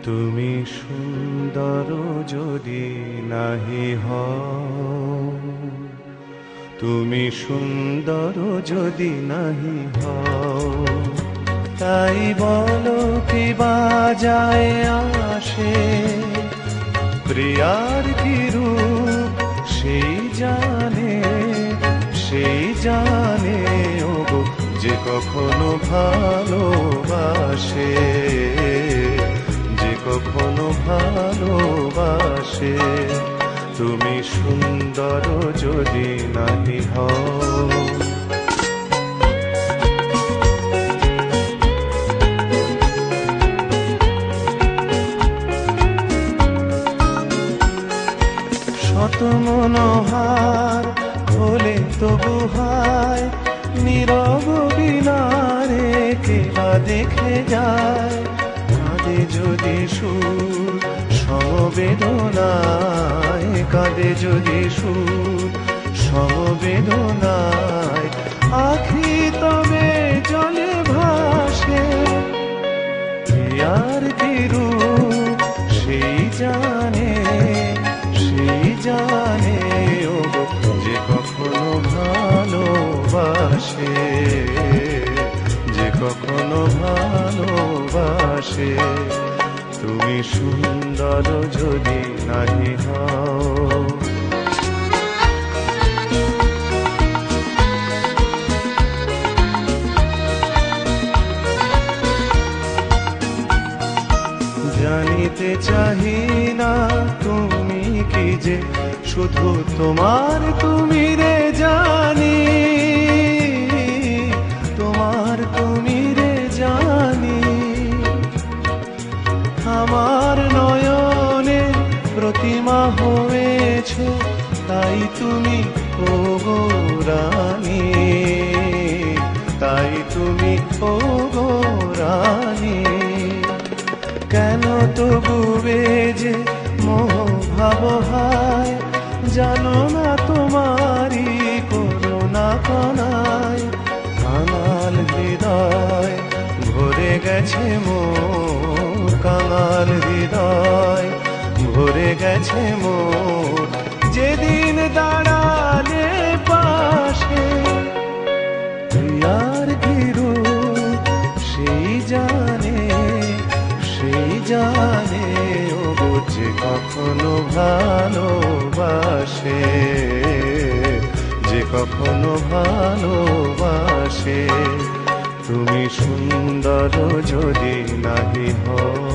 তুমি সুন্দর যদি নাহি হও, তুমি সুন্দর যদি নাহি হও, তাই বলো কি বাজায় আসে, প্রিয়ার কি রূপ সেই জানে ওগো যে কখনো ভালোবাসে, যে কখনো ভালোবাসে। তুমি সুন্দর যদি নাহি হও। শত মনোহার হলে তবু হায়, নীরব বিনারে কেবা দেখে যায়। কাঁদে যদি সুর সমবেদনায়, কাঁদে যদি সুর সমবেদনায়, আখি তবে জলে ভাসে। প্রিয়ার কি রূপ সেই জানে ও যে কখনো ভালোবাসে, যে কখনো ভালোবাসে। তুমি সুন্দর যদি নাহি হও। জানিতে চাহি না তুমি কি যে শুধু তোমার তুমি রে জানি, তোমার তুমি রে জানি। আমার নয়নে প্রতিমা হয়েছ, তাই তুমি ওগো রানী, তাই তুমি ওগো রানী। কেন তবু যে মোহ ভাব হায়, জানো না তোমারি করুণা কণায়। কাঙাল হৃদয় ভরে গেছে মোর, কাঙাল হৃদয় ভরে গেছে মোর। যেদিন দাঁড়ালে পাশে, প্রিয়ার কি রূপ সেই জানে ওগো যে কখনো ভালোবাসে, যে কখনো ভালোবাসে। তুমি সুন্দর যদি নাহি হও।